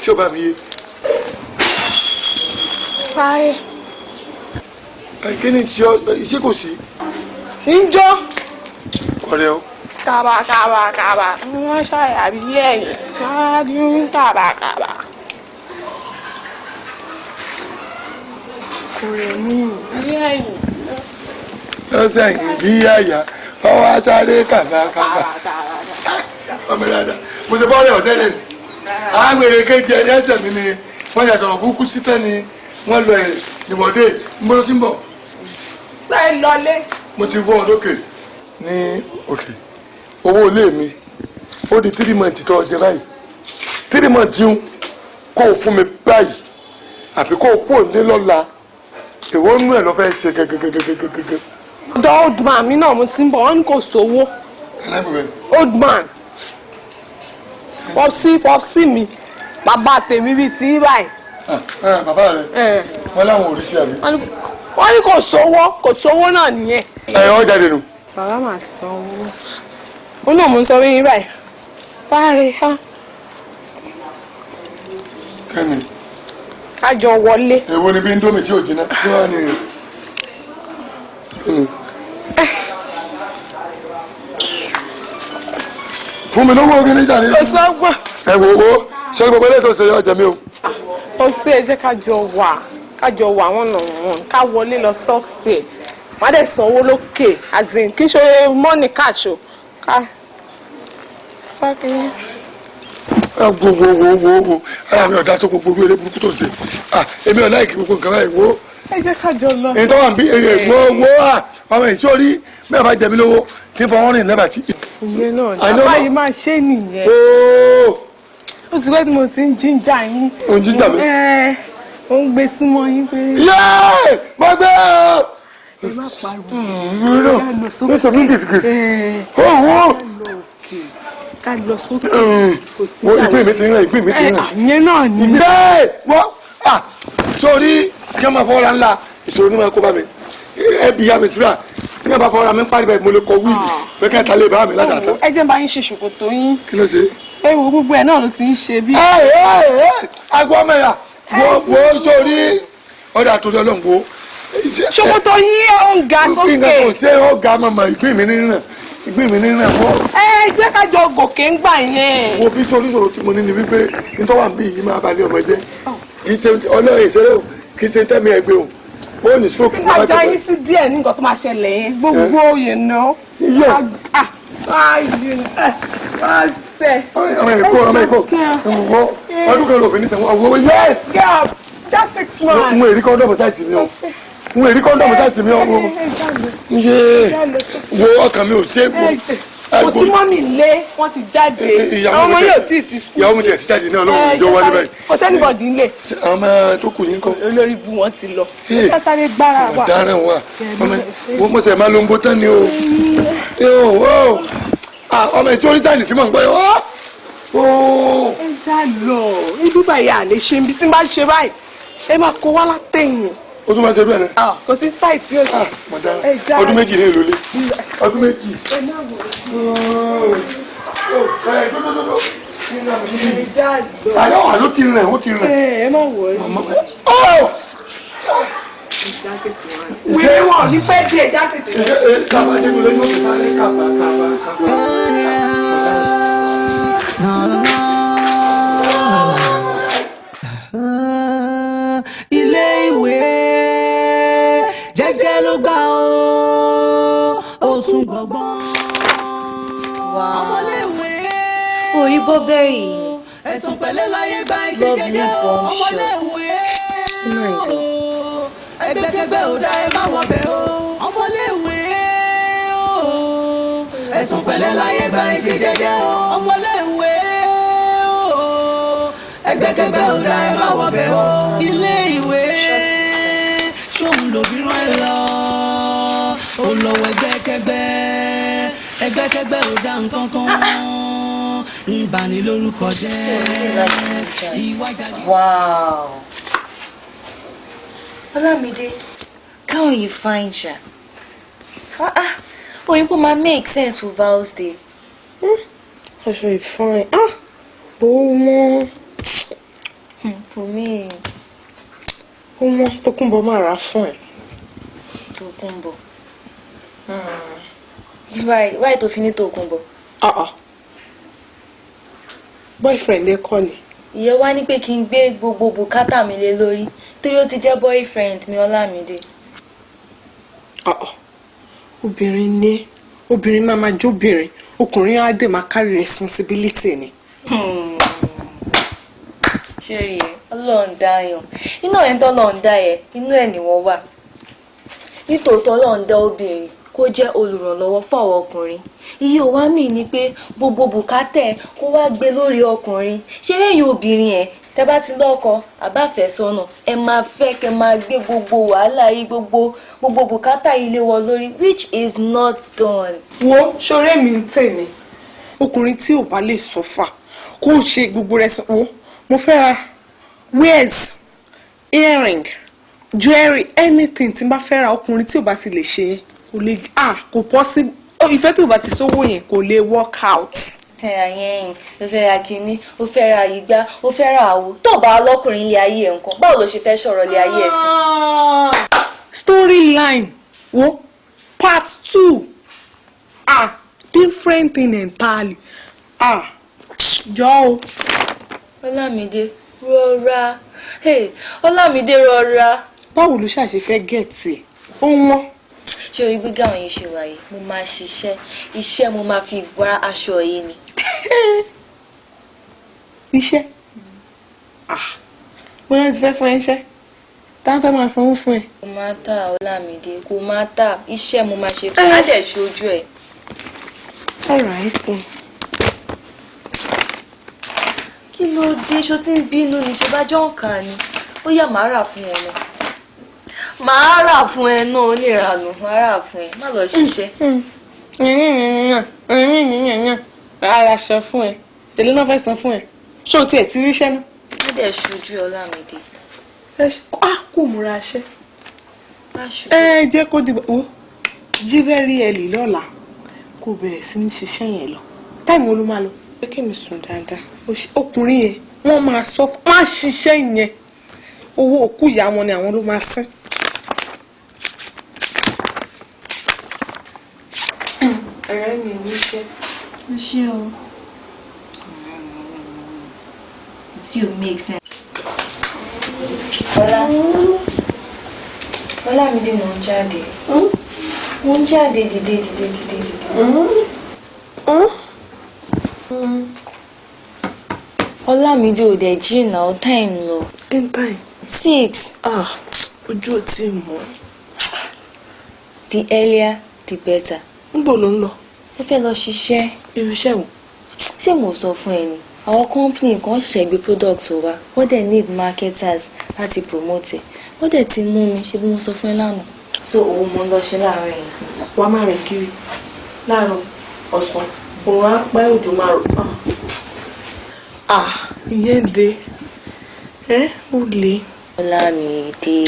tí ó bá mi yé. Báyé. Kí ni tí ọ iṣẹ́ kò sí? Ǹjọ́. Kọ̀rẹ́ o. Kàbà wọ́n ṣàyàbí ẹ̀yìn káàdùn kàbà. Kò rẹ̀ mí bí ẹ̀yìn. Lọ́sẹ̀ yìí bí àyà ọwọ́ sáré kàbà. Ọmọ dáadáa mo ṣe bọ́ọ̀lù ọ̀dẹ́rẹ́ ni àgbèrè kejì ẹni ẹsẹ̀ mi ni wọ́n yàtọ̀ ọ̀bùkú síta ni wọ́n lọ ẹ̀ nìmọ̀dé níbo ló ti ń bọ̀. Sẹ́yìn lọlé. Mo ti wọ́ ọ lókè ní òkè owó ilé mi ó di 3 months tó ọjẹ báyìí 3 months ń kó o fún mi báyìí àbí kó o kó o ní lọ́la èwo nú ẹ̀ lọ́ fẹ́ ṣe gẹ́gẹ́gẹ́gẹ́gẹ́gẹ́. ọ̀dọ̀ old man mi náà mo ti ń bọ̀ wọ́n ní kò sówó. Old man pọ́psí mi bàbá tèmi bíi ti báyìí. Bàbá rẹ wọn láwọn ò rí sí àbí. wọ́n ní kò sówó náà nìyẹn. Ọ jáde nù. bàbá máa sanwó ó náà mo ń sọ wíyí báyìí báyìí ha. Kẹ́ni. kájọ wọlé. Èwo ni bí ndómi tí ò jiná kí wọ́n á ní kẹ́ni. Fún mi lówó kí ni jà ní. kò sọ́gbọ́n. Ẹ wo ṣé gbogbo eléyìí tó ṣe yọ ọjà mi o. ó sì ẹ jẹ́ kájọ wà wọ́n ká wọlé lọ sọ́ọ̀sì wọ́n á dẹ̀ sanwó lókè azin kí n ṣe mọ́nì káàṣó ká fákìyàn. Wo ara mi ọ̀dà tó gbogbo eré burúkú tó ń ṣe èmi ọ̀ láìkí gbogbo nǹkan báyìí wo. ẹ jẹ́ kájọ lọ. èyí tó wà ń bí wo ọmọ yìí sórí mẹ́ẹ̀ bá jẹ mí lówó kí n fọwọ́ rìn lẹ́bàá tí. ìyẹn náà ní báyìí máa ṣe nìyẹn. ó ti pẹ́ tí mo ti ń jíjà yín. ò ń jíjà mi. ó ń gbé súnmọ́ yín pé. yéé mo gbé o. ẹ má pariwo. nítorí gèsìgèsì. ká lọ sókè. ìgbín mi ti rìn ìgbín mi ti rìn. àyẹn náà ni. wọ́n sórí kí wọ́n máa fọwọ́ra ńlá ìṣòro ní máa kó bá mi ẹbí ya mi tura ní wọ́n bá fọwọ́ra mi ń parí bẹ́ẹ̀ mo lè kọ wíìlì pé kí n ta lè bá mi ládàá tán. ẹ jẹ́ bá yín ṣe ṣòkòtò yín. kí ló ṣe. ewu gbogbo ẹ̀ náà ló ti ń ṣe bí. àgọ́ ọmọ ẹ̀yà wo sórí ọ̀dà àtúndì ọlọ́run wo. ṣòkòtò yín ó ń ga sókè. ìgbín kan kò ṣe ó ga mọ̀mọ́ ìgbín mi nínú wọ́n. ẹ jẹ́ ká jọ gòkè ń gbà yẹn. wo bí sórí ìṣòro tí mo ní ni wípé nítorí wà ń bí yìí máa balẹ̀ ọmọ jẹ́ kì í ṣe ọlọ́run ìṣeré o kì í ṣe tẹ́mi ẹgbẹ́ o ó ní stroke. nígbà já yín sí díẹ̀ ní nǹkan tó máa ṣẹlẹ̀ yẹn gbogbo òye náà. ọmọ ẹ̀kọ́ ọdún kan ló fi ní tẹ̀wọ́n owó yes. just 6 months. n èrí kọ́ńdọ̀mù táìsì mi o n èrí kọ́ńdọ̀mù táìsì mi o wo ọkàn mi ò ṣe é kò sí mọ́mì lé wọ́n ti jáde àwọn ọmọ yóò tí ì ti sùn. ìyàwó mi tẹ̀ ti jáde náà lọ́wọ́ ìjọ wọlé báyìí. kò sẹ́nìbọ̀dì ńlẹ̀. àwọn ọmọ tó kù yín kọ́. olórí bu wọn ti lọ. ẹ sáré gbára wa. ọ̀daràn wa ọmọ mo sẹ̀ máa lo ń bó tán ni o. ọmọ ìtú oríṣàní tí mò ń gbọ́ yọ. ẹ já lọ ibi báyìí à lè ṣe ibi tí n bá ṣe báyìí ẹ máa kó wá látẹ̀yìn. o tún máa ṣe bẹ́ẹ̀ náà. kò sí style tí o sì. ọdún méjì ní ìlú lé ọdún méjì. àlọ́ àlọ́ ti rìn ó ti rìn. ẹ má wọ ẹ. wíwí wọn ní pẹ́ díẹ̀ jákèjì. ilé ìwé jẹ́jẹ́ ló gbà ó tún gbọ̀ngbọ̀n. ọmọléèwé orí bọ́bẹ̀rì ẹ̀sùn pẹ̀lẹ́ láyé gba iṣẹ́ jẹ́jẹ́ ọmọléèwé ẹgbẹ́kẹ́gbẹ́ ò dá ẹ má wọ̀ bẹ̀ o ọmọléèwé o ẹ̀sùn pẹ̀lẹ́ láyé gba ẹ ṣe jẹ́jẹ́ o ọmọléèwé o ẹgbẹ́kẹ́gbẹ́ ò dá ẹ má wọ̀ bẹ̀ o ilé ìwé ṣóun lòbí rán ẹ lọ ó lọ́wọ́ ẹgbẹ́kẹ́gbẹ́ ò dá nǹkan kan ìbanilórúkọ jẹ́ ìwájà. Wow. Olamide, how you find ya? Oyinbo ma make sense for Val's Day. Actually fine. But wọ́n. For me. Wọ́n Tókunbọ̀ máa rà fún ẹ. Tókunbọ̀. Why tó fi ní Tókunbọ̀? Boyfriend ẹ kọ́ ni. Ìyẹn wá ní pé kí n gbé gbogbo bùkátà mi lé lórí torí ó ti jẹ́ boyfriend mi Ọlámídé. Obìnrin máa jóbìnrin, ọkùnrin á dé máa carry responsibility ni. Ṣé rí ẹ, Ọlọ́run dá yàn. Inú ẹ̀ ń tọ́ Ọlọ́run dá ẹ, inú ẹ̀ ni wọ́n wà. Nítòótọ́ Ọlọ́run dá obìnrin kó jẹ́ olùrànlọ́wọ́ fún àwọn ọkùnrin. Iye ò wá mí ni pé gbogbo bùkátà kó wá gbé lórí ọkùnrin. Ṣé lẹ́yìn obìnrin ẹ̀ tẹ́ bá ti lọ́kọ àbáfẹ́sọ́nà ẹ máa fẹ́ kẹ́ máa gbé gbogbo wàhálà yìí gbogbo bùkátà ilé wọ lórí which is not done. Wo ṣoré mi ń tèmi ọkùnrin tí ò bá lè sọ́fà kó ṣe gbogbo rẹ̀ wo mo fẹ́ ra wears earring jewelry anything tí n bá fẹ́ ra ọkùnrin tí ò bá ti lè ṣe yẹn kò lè kò possible ìfẹ́ tó bá ti sówó yẹn kò lè work out. Fẹ́ra yẹn ó fẹ́ ra kínní ó fẹ́ ra ìgbà ó fẹ́ ra àwo tó bá lọ́kùnrin ilé ayé ẹ̀ nǹkan báwo ló ṣe fẹ́ sọ̀rọ̀ ilé ayé ẹ̀ sí. Storyline wo part 2 different thing entirely jọ o. Ọlámídé rọra Ọlámídé rọra. Báwo ló ṣàṣe fẹ́ gẹ̀ẹ́tì ó wọ́n. Ṣé orí gbígbà àwọn yìí ṣe wáyé mo máa ṣiṣẹ́ iṣẹ́ mo máa fi gbá aṣọ yìí ni. Iṣẹ́ mo náà ti fẹ́ fún ẹ iṣẹ́ tá a fẹ́ máa sanwó fún ẹ. kò máa tà Ọlámídé kò máa tà iṣẹ́ mo máa ṣe fún adẹ̀ ṣojú ẹ̀. alright then. Kí ló dé ṣó tí ń bínú ni ṣe bá jọ ń kàn ni ó yá màá rà fún ẹ náà màá rà fún ẹ náà oníranù màá rà fún ẹ má lọ ṣiṣẹ́. rárá aṣọ fún ẹ èlé náà fẹ́ san fún ẹ ṣé o tiẹ̀ ti ríṣẹ́ náà. ó dẹ̀ ṣojú Ọlámídé. kò múra ṣẹ́. jẹ́ kó dìbò wo jí very early lọ́la kó bẹ̀rẹ̀ sí ní ṣiṣẹ́ yẹn lọ táìmù olú máa lọ. jẹ́ kí mi sùn dáadáa ọkùnrin yẹn wọ́n máa sọ má ṣiṣẹ́ yẹn owó òkú ìyá wọn ni àwọn ló máa sín. ẹ̀rẹ́ mi níṣẹ́. ó ṣe o. tí o make sense. Ọlámídé mò ń jáde. Mo ń jáde dìde. Ọlámídé ò dẹ̀ jìnnà ó time lọ. In time. 6. Ojú ò tí mọ́. The earlier the better. Níbo ló ń lọ? Ó fẹ́ lọ ṣiṣẹ́. Irú iṣẹ́ wo? Ṣé mo sọ fún ẹ ni? Àwọn company kan ṣẹ̀ṣẹ̀ gbé product wa. Wọ́n dẹ̀ need marketers láti promote ẹ̀. Wọ́n dẹ̀ ti mú mi ṣe bí mo sọ fún ẹ lánàá. So owó mo ń lọ ṣe láàárọ̀ yẹn sí. Wàá máa rìn kiri láàárọ̀ ọ̀sán. Òun á pẹ́ òjò máa rò. Ìyẹn dé. Ó le. Ọlámídé.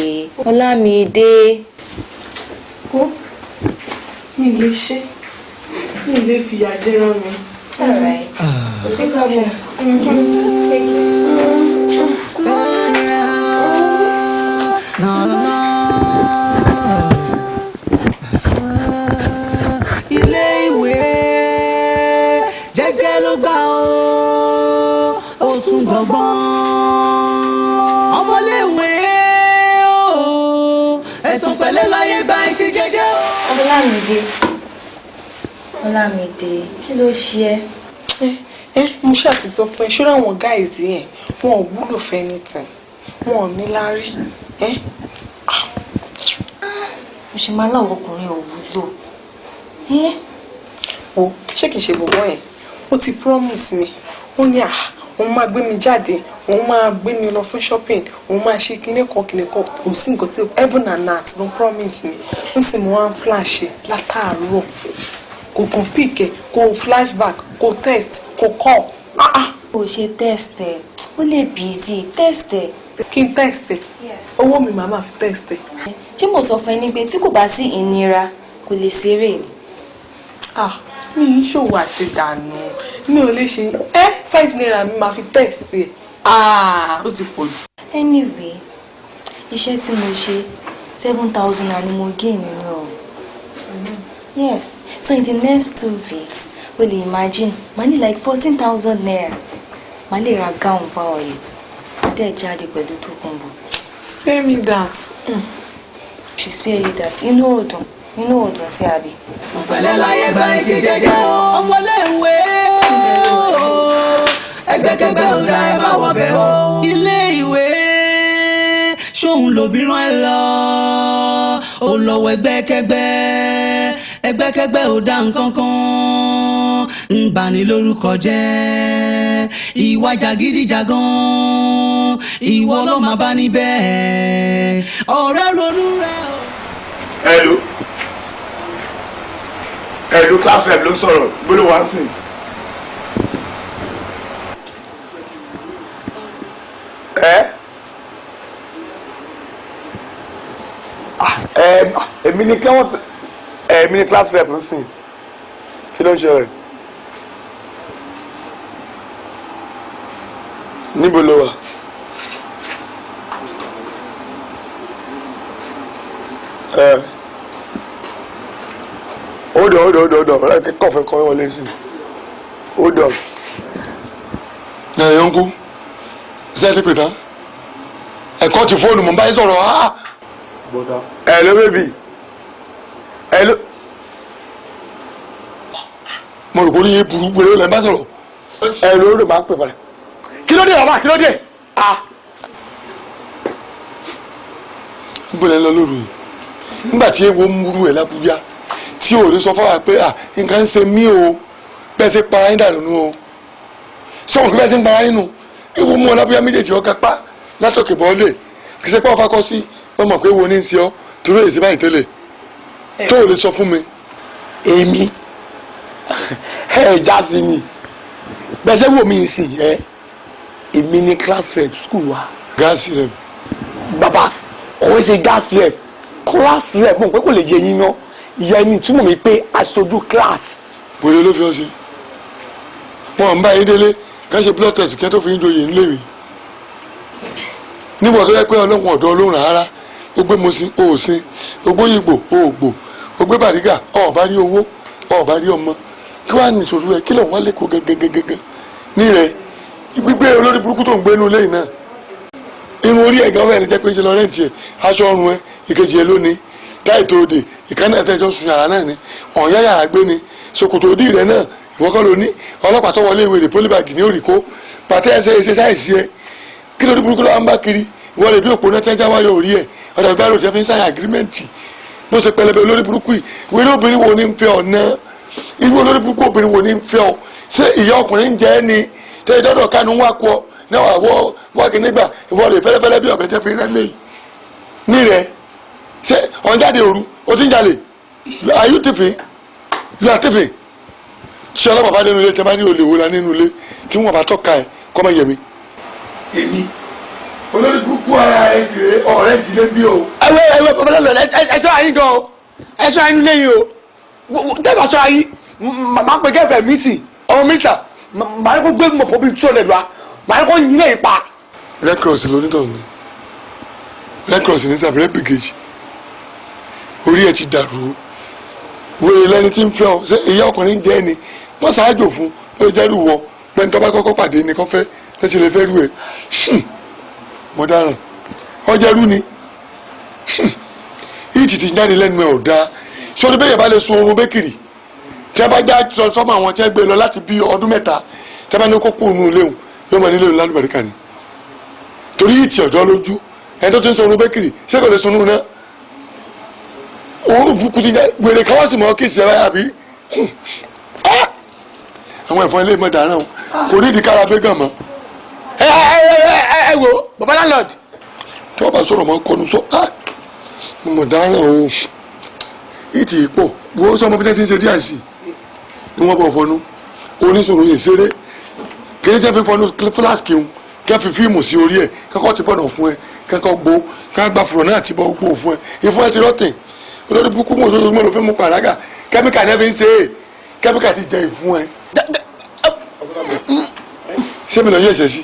Mi lè ṣe. Mi lè fìyà jẹran mi. All right. What's the problem? Thank you. Ilé ìwé jẹ́jẹ́ ló gbà ó tún gbọ̀ngbọ̀n ọmọléèwé ẹ̀sùn pẹ̀lẹ́ láyé gba ìṣe jẹ́jẹ́ ó. Ọlámídé kí ló ṣe ẹ́. Mo ṣáà ti sọ fún ẹ ṣọ́ra àwọn guys yẹn wọn ò wúlò fẹ́ anything wọn ò ní láárí. mo ṣe máa láwọn ọkùnrin òwúlò. o ṣé kìí ṣe bọ̀bọ̀ yẹn ó ti promise mi ó ní òun máa gbé mi jáde òun máa gbé mi lọ fún shopping òun máa ṣe kíní kan kò sí nǹkan tí heaven and earth ló promise mi ń sì mú wọn flash látàárọ̀ kò kàn pick ẹ kò flashback kò test kò call. o ṣe test ẹ ó lè busy test ẹ. kí n text ẹ owó mi màá máa fi text ẹ. ṣé mo sọ fún ẹ ní pé tí kò bá sí ìnira kò lè ṣeré ni. mi ì ṣòwò àṣedànù mi ò lè ṣe 5 naira mi máa fi text ẹ ó ti pọ̀ jù. anyway iṣẹ́ tí mo ṣe 7,000 naira ni mo gain nínú ọ. yes so in the next 2 weeks o lè imagine ma ní like 14,000 naira ma lè ra gown fáwọn yìí adé jáde pẹ̀lú Tókunbọ̀. spare me that. she spare you that inú òdùn sí àbí. pẹ̀lẹ́ láyé bá ń ṣe jẹ́jẹ́ ọmọléèwé ẹgbẹ́kẹ́gbẹ́ ò dá ẹ bá wọ bẹ̀ o. ilé ìwé ṣóun lòbí rán ẹ lọ ò lọ́wọ́ ẹgbẹ́kẹ́gbẹ́ ò dá nǹkan kan ń bani lórúkọ jẹ́ ìwà jàgídíjàgan ìwọ ló máa bá níbẹ̀ ọ̀rẹ́ ronú rẹ̀ o. Hello class rep ló ń sọ̀rọ̀ gbọ́dọ̀ wá sí. Èmi ni class rep ń sìn kí ló ń ṣe rẹ̀ níbo ló wà. Hold on. Like a coffee call listen. Hold on. Yeah, yonku. Zeti Peter. I caught your phone, Mumbai sọ̀rọ̀. Hello baby. Hello. Mo rò pé burú gbèrè lẹ́ bá sọ̀rọ̀. Hello ló bá pè padà. Kí ló dé bàbá? Kí ló dé? Níbo lẹ lọ lóru yìí? Nígbà tí ewo ń múrú ẹ̀ lábúyá. Tí o rí sọ fún wa pé nǹkan ń ṣe mí o bẹ́ẹ̀ ṣe para yín dànù nù o sọ̀rọ̀ kí bẹ́ẹ̀ ṣe ń para yín nù ìwọ mú ọ lábúyá méjèèjì ọ̀gá pa látòkè bọ́ọ̀lẹ̀ kì í ṣe pé ọ̀fà kọ́ sí wọ́n mọ̀ pé wo ní í ṣe ọ́ torí èsì báyìí tẹ́lẹ̀ tó o lè sọ fún mi. èmi já sí ni bẹ́ẹ̀ ṣe wò mí sí èmi ni class rep school wa. gáàsì rep. bàbá kò ń ṣe gas rep class rep mọ̀ pé kò lè yẹ yín ná ìyá ẹni túmọ̀ mi pé aṣojú class. bòde ló fi ọ ṣe wọn ń bá yín délé ká ṣe blood test kí ẹ tó fi yín joyè níléèwé níbo tó yẹ pé ọlọ́run ọ̀dọ́ ọlọ́run rárá ó gbé Mùsìn òòsìn ó gbé Ìgbò òògbò ó gbé Bàrígà ọ̀ọ́bá rí owó ọ̀ọ́bá rí ọmọ kí wàá ní ìṣòro ẹ kí lóun wá lẹ́kọ̀ọ́ gẹ́gẹ́gẹ́gẹ́ ní rẹ gbígbé olórí burúkú tó ń gbé inú lẹ́yìn náà irun orí ẹ̀gá ọ̀fẹ́ ẹni jẹ́ pé ṣe lọ rẹ́ǹtì ẹ̀ aṣọ ọrùn ẹ ìkejì ẹ lónìí táì tó de ìkànnì ẹ̀tẹ́jọ́ sùn yàrá náà ni ọ̀nyá yàrá gbé ni ṣòkòtò òdì rẹ náà ìwọ́kọ́ ló ní ọlọ́pàá tó wọlé ìwé rè pólíbàgì ní òrìkó pàtẹ́ ẹsẹ̀ ẹsẹ̀ sáìsì ẹ kí lórí burúkú lọ́wọ́ ń bá kiri ìwọ lè bí òpó náà tẹ́jà wáyọ̀ orí ẹ̀ ọ̀dà ìbá rò jẹ́ fi ń sáyà agirímẹ́ǹtì bó ṣe pẹlẹbẹ olórí burúkú yìí wíwé obìnrin wo ni ń fẹ́ ọ náà irú olórí burúkú obìnrin wo ni ń fẹ́ ọ ṣé ìyá ọkùnrin ń jẹ́ ẹ́ ni tẹ́ ìdọ́dọ̀ kánú wá kú ọ náà wà wọ́ọ̀kì nígbà ìwọ rè fẹ́lẹ́fẹ́lẹ́ bí ọ̀bẹ jẹ́ fi rẹ́ lẹ́yìn ní rẹ̀ ṣé ọ̀n jáde òru o ti ń jalè are you tiffin you are tiffin ṣé ọlọ́pàá bá nínú ilé tẹ́ bá ní olè wòra nínú ilé tí wọ́n bá tọ́ka ẹ̀ kọ́ máa yẹ mi. èmi olórí burúkú ara ẹ̀ sì rè ọ̀rẹ́ ìdílé bí o. ẹwẹ babalọ ẹṣọ ayín gan o ẹṣọ ayín lẹ́yìn o tẹ́lẹ̀ aṣọ ayín màá pè kẹfẹ́ mi sí ọmọ mísà màá kó gbé mọ̀pọ̀ bíi 200 wa màá kó yin lẹ́yìn pa. red cross lónítọ̀ ni red cross ní sábẹ́ red brigade orí ẹ̀ ti dàrú wèrè lẹ́ni tí ń fẹ́ ọ ṣé ìyá ọkùnrin jẹ́ ẹni wọ́n ṣáájò fún ló jẹ́rù wọ pẹ́ni tó bá kọ́kọ́ pàdé ni kọ́ fẹ́ lẹ́sẹ̀ lè fẹ́ rú ẹ̀ mo dáràn ọjẹ́rú ni ìtì ti jáde lẹ́nu ẹ̀ ò dáa sórí bẹ́ẹ̀ yẹn bá lè sun oorun bẹ́kìrì tí a bá já sọ́mọ́ àwọn tí wọ́n gbé lọ láti bí ọdún mẹ́ta tí a bá ní kó kó òun léwu yóò máa nílé lálùbáríkà ni torí ìtì ọ̀dọ́ lójú ẹni tó ti ń sun oorun bẹ́kìrì ṣé kò lè sun oorun náà òórùn burúkú ti gbèrè káwọ́ sì mọ́ kí ìṣẹ́ wáyà bí àwọn ẹ̀fọn ilé ìmọ̀ dáná kò ní ìdí kára bẹ́gàn mọ́. ẹ wo baba landlord. tí wọ́n bá sọ̀rọ̀ mọ́ kọ́nu sọ mo mọ̀ dáná o ìtì pọ̀ wo sọmọ bíi ti ń ṣe díẹ̀ sí ni wọ́n bọ̀ fọnú oníṣòro yìí ṣeré kéré jẹ́ fi fọnú fúláṣkì ń kẹ́ fi fíìmù sí orí ẹ̀ kẹ́kọ̀ọ́ ti bọ̀nà fún ẹ kẹ́kọ̀ọ́ gbó kẹ́kọ̀ọ́ gba fúrọ̀ náà ti bọ̀ gbó fún ẹ ìfún ẹ ti rọ́tìn olórí burúkú mọ̀ tó mọ̀ ló fi mú pàdágà kẹ́míkà ní ẹ fi ń ṣe é kẹ́míkà ti jẹ ìfún ẹ. ṣé mi lọ yẹ ẹsẹ̀ sí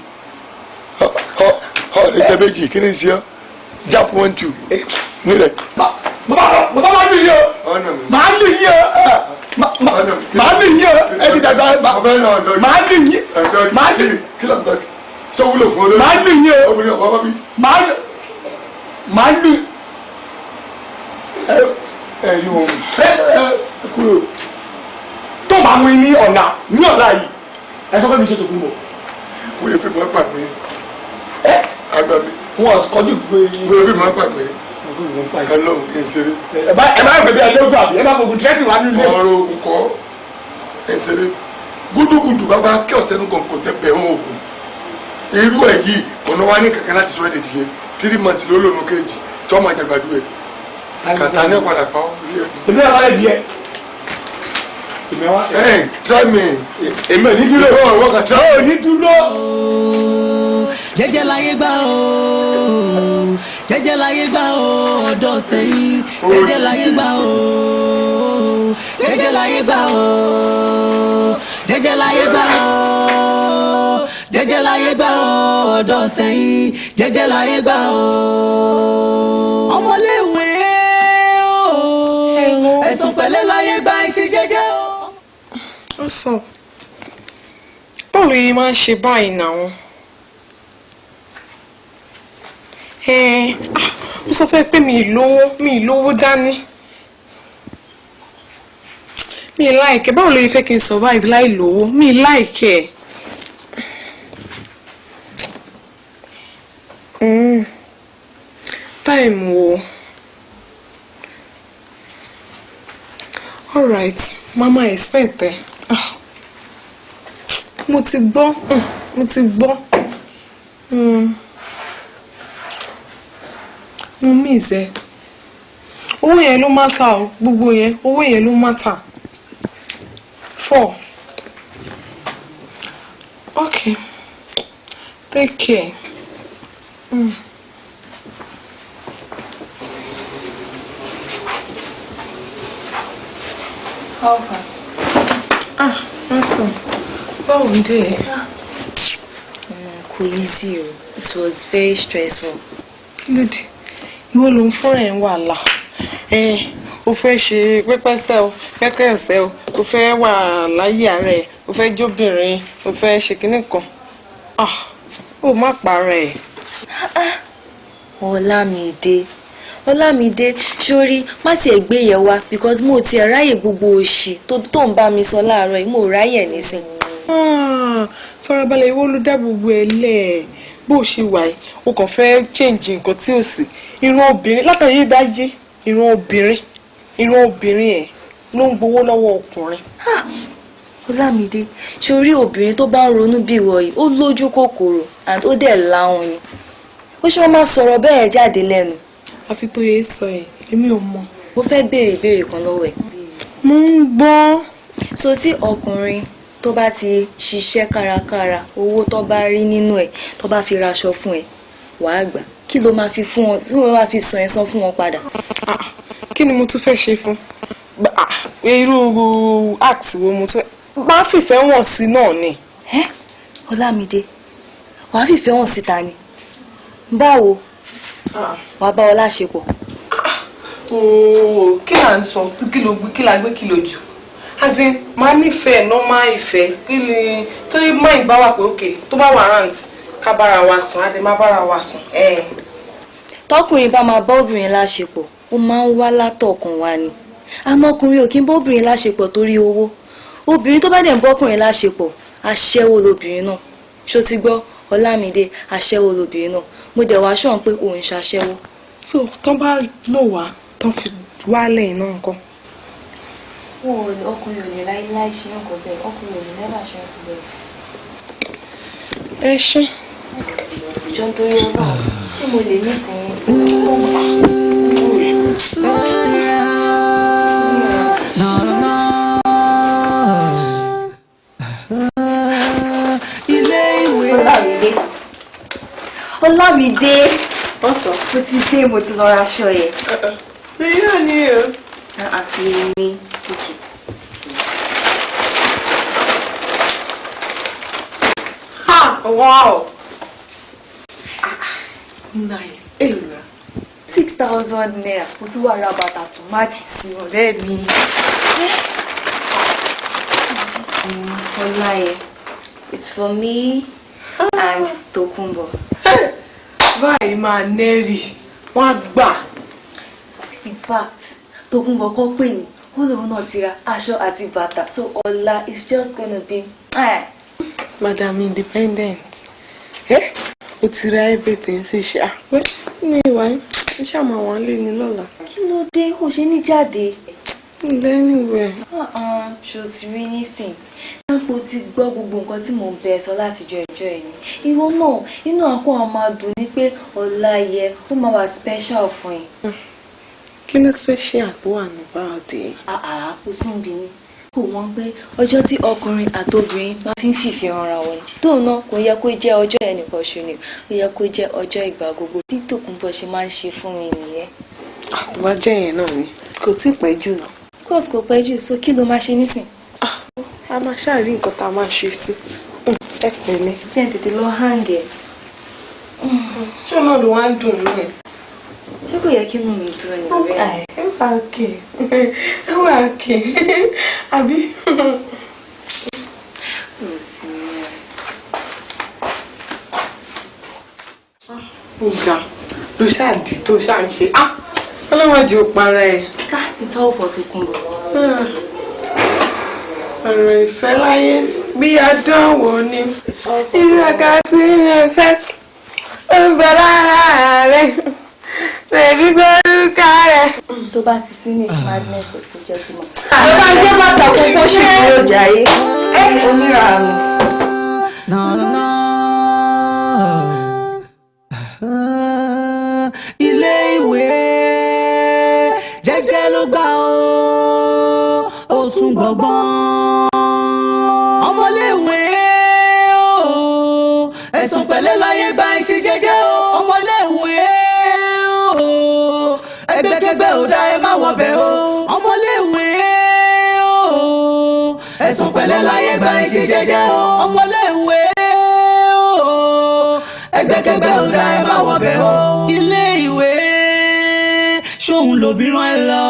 ọ ẹ̀jẹ̀ méjì kí ni ń ṣe ọ́ jap 1 2 nílẹ̀. bàbá máa ń lù yí o máa ń lù yí o máa ń lù yí o ẹ ti dàgbà máa ń lù yí máa ń lù yí sọ wúlò fún olórí máa ń lù yí o obìnrin ọ̀pọ̀ bábí. máa ń lù ẹ̀yin ohun kúrò tó máa mú ní ọ̀nà yìí ẹ sọ fẹ́ mi ṣe tó kú mọ́. wo ebi máa pa mí àgbà mi. wọn kọjú gbé. wo ebi máa pa mí Ọlọ́run yẹn ṣeré. ẹ máa ń bẹ̀bẹ̀ ẹlẹ́gbẹ́ àbí ẹ máa fògùn tírẹ́tì wá nílé. ọ̀rọ̀ ogun kọ́ ẹ ṣeré gúdúgúdú bàbá kí ọ̀sẹ̀ ní kọ̀ọ̀kan tẹ bẹ̀ wọ́n ogun irú ẹ̀ yìí ọ̀nà wa ní kankan láti sọ ẹ́ dèdè yẹn 3 months ló lónú kejì tí wọ́n máa jàgbàdo ẹ̀ kàtà ní ọ̀padà pa ọ́. èmi náà wálé díẹ̀. try me. èmi ò ní dúró. wọ́n kà try. ò ní dúró. jẹ́jẹ́ láyé gbà ó jẹ́jẹ́ láyé gbà ó ọ̀dọ́ sẹ́yìn jẹ́jẹ́ láyé gbà ó jẹ́jẹ́ láyé gbà ó jẹ́jẹ́ láyé gbà ó jẹ́jẹ́ láyé gbà ó ọ̀dọ́ sẹ́yìn jẹ́jẹ́ láyé gbà ó ọmọléèwé ó ẹ̀sùn pẹ̀lẹ́ láyé gbà ìṣe jẹ́jẹ́ ó. ó sọ bọ́ọ̀lù yìí máa ń ṣe báyìí náà. ó sọ fẹ́ pé mi ì lówó dání mi ì láìkẹ́ báwo ló yẹ fẹ́ kí n survive láì lówó mi ì láìkẹ́ time wo alright mama expect ẹ mo ti gbọ́. mo miss ẹ owó yẹn ló matter o gbogbo yẹn owó yẹn ló matter 4 okay take care. How far? That's all. Báwo ni dé? Kò easy o. It was very stressful. Good. Ìwọ ló ń fún ẹ̀ ń wàhálà. O fẹ́ ṣe pẹ́pẹ́sẹ́ o, kẹ́kẹ́sẹ́ o, o fẹ́ wà láyé ààrẹ, o fẹ́ jóbìnrin, o fẹ́ ṣe kinní kan. O má parẹ́ ẹ̀. Ọlámídé sórí má tiẹ̀ gbé yẹn wá because mo ti ráyè gbogbo òṣì tó ń bá mi sọ láàárọ̀ yìí mo ráyè nísìn. Farabalẹ̀ ìwọ ló dá gbogbo ẹ̀ lẹ̀ bó ṣe wà yìí o kàn fẹ́ change nǹkan tí ò sí irun obìnrin látàrí dáyé irun obìnrin ẹ̀ ló ń gbowó lọ́wọ́ ọkùnrin. Ọlámídé sórí obìnrin tó bá ń ronú bí ìwọ yìí ó lójú kòkòrò and ó dẹ̀ láwọn ni ó ṣe wọ́n máa sọ̀rọ̀ bẹ́ẹ̀ jáde lẹ́nu. àfi tó yẹ sọ ẹ èmi ò mọ̀. mo fẹ́ béèrè ìbéèrè kan lọ́wọ́ ẹ̀. mo ń gbọ́. so tí ọkùnrin tó bá ti ṣiṣẹ́ kárakára owó tó bá rí nínú ẹ̀ tó bá fi raṣọ fún ẹ wàá gbà kí ló máa fi fún wọn tí wọ́n bá fi san fún wọn padà. kí ni mo tún fẹ́ ṣe fún irú act wo mo tún bá fìfẹ́ wọ̀n sí náà ni. Ọlámídé wàá fìfẹ́ wọ̀n síta ni báwo wàá bá ọ láṣepọ̀. kí là ń sọ kí la gbé kí ló jù azin máa nífẹ̀ẹ́ normal ìfẹ́ kí ni tó yẹ máa ìbá wà pé òkè tó bá wà rant ká bára wa sùn á dé má bára wa sùn. tọkùnrin bá máa bá obìnrin láṣepọ̀ ó máa ń wá látọkàn wa ni àná ọkùnrin ò kí ń bá obìnrin láṣepọ̀ torí owó obìnrin tó bá dẹ̀ ń bọ́kùnrin láṣepọ̀ aṣẹ́wó lobìnrin náà ṣó ti gbọ́ Ọlámídé aṣẹ́wó lobìnrin náà mo dẹ̀ wá ṣọ́n pé òun ṣaṣẹ́wó. so tán bá lò wá tán fi wálẹ̀ iná nǹkan. Ọkùnrin ò ní láíláí ṣe nǹkan bẹ́ẹ̀, ọkùnrin ò ní lẹ́bà ṣe nǹkan bẹ́ẹ̀. Ẹ ṣé. Jọ nítorí Ọlọ́run, ṣé mo lè nísìnyí sí Ọlámídé. Wọ́n sọ. Mo ti dé, mo ti lọ ra aṣọ yẹn. Ṣé yóò ní o? Àfihàn mi. Ha! Wow! Nice. Èlò 6,000 naira. Mo tún wá ra bàtà tó máàkì sí ọ̀rẹ́ mi. Ọláyẹ, it's for me and Tokunbo. Báyìí máa nẹ́rì, wọ́n á gbà. In fact, Tokunbo kan pè mí, ó lóun náà ti ra aṣọ àti bàtà, so ọ̀la is just gonna be. Madam Independent, o ti ra everything sí ṣá. Mi ìwà ń ṣàmọ̀ wọ́n lé ní lọ́la. Kí ló dé? Kò ṣe ní jáde. Anyway. Ṣé o ti rí nísìn? Mo ti gbọ́ gbogbo nǹkan tí mò ń bẹ sọ láti jọ ìjọ ẹ̀ ni. Ìwọ náà, inú àpò àwọn máa dùn ní pé Ọláyẹ ó máa wà special fún ẹ. Kí ló special tó wà ní báàdì? Ó tún bí ní. Kò wọ́n pé ọjọ́ tí ọkùnrin àtobìnrin máa fi ń fìfẹ́ ranra wọn ni. Tóun náà kò yẹ kó jẹ́ ọjọ́ ẹnìkan ṣo ni. Ó yẹ kó jẹ́ ọjọ́ ìgbà gbogbo. Bí Tòkunbọ̀ ṣe máa ń ṣe fún mi nìyẹn. Tó bá jẹ́ yẹn náà ni. Kò tí ì pẹ́ jù náà. Of course kò pẹ́ jù, so kí ló máa ṣe nísìn? A máa ṣàrí nǹkan tá a máa ṣe sí. Ẹ pẹ̀lẹ́. Jẹ́ tètè lọ hàǹgẹ̀. Ṣé náà ló wá ń dùn nínú ẹ̀? Ṣé kò yẹ kí inú mi dùn ní rẹ̀? Ẹ wà òkè. Ẹ wà òkè. Àbí? Oh, serious. Ó ga ló ṣáàdì tó ṣáà ń ṣe. Ọlọ́mọdé ò para ẹ̀. It's all for Tokunbo. Ọ̀rọ̀ ìfẹ́ láyé bí àdánwò ni. Irú ọ̀gá tí ẹ fẹ́ ń bẹ lára rẹ̀. Lèmi gbórúkọ rẹ̀. Tó bá ti finish madness kò jẹ́ sí mọ́. Tó bá jẹ́ bàtà kókó ṣì kúrò jàre. Onírà mi. Ilé ìwé jẹ́jẹ́ ló gbà ó tún gbọ̀ngbọ̀n. Ọmọléèwé ẹ̀sùn pẹ̀lẹ́ láyé gba ìṣe jẹ́jẹ́ o. Ọmọléèwé ẹgbẹ́kẹ́gbẹ́ ò dá ẹ má wọbẹ̀ o. Ọmọléèwé ẹ̀sùn pẹ̀lẹ́ láyé gba ìṣe jẹ́jẹ́ o. Ọmọléèwé ẹgbẹ́kẹ́gbẹ́ ò dá ẹ má wọbẹ̀ o. Ilé ìwé ṣóun lòbí rán ẹ lọ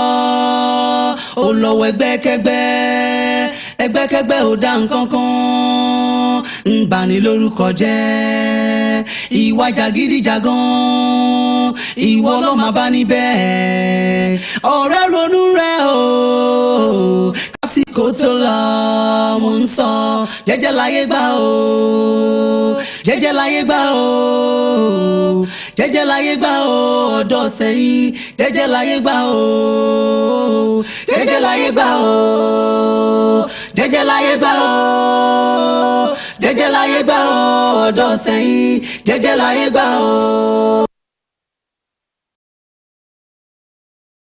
ó lọ́wọ́ ẹgbẹ́kẹ́gbẹ́ ò dá nǹkan kan ń bani lórúkọ jẹ́ ìwà jàgídíjàgan ìwọ ló máa bá níbẹ̀ ọ̀rẹ́ ronú rẹ̀ o kásìkò tó lọ mo ń sọ jẹ́jẹ́ láyé gbà o jẹ́jẹ́ láyé gbà o jẹ́jẹ́ láyé gbà o ọ̀dọ́ sẹ́yìn jẹ́jẹ́ láyé gbà o jẹ́jẹ́ láyé gbà o jẹ́jẹ́ láyé gbà o jẹ́jẹ́ láyé gbà o ọ̀dọ́ sẹ́yìn jẹ́jẹ́ láyé gbà o.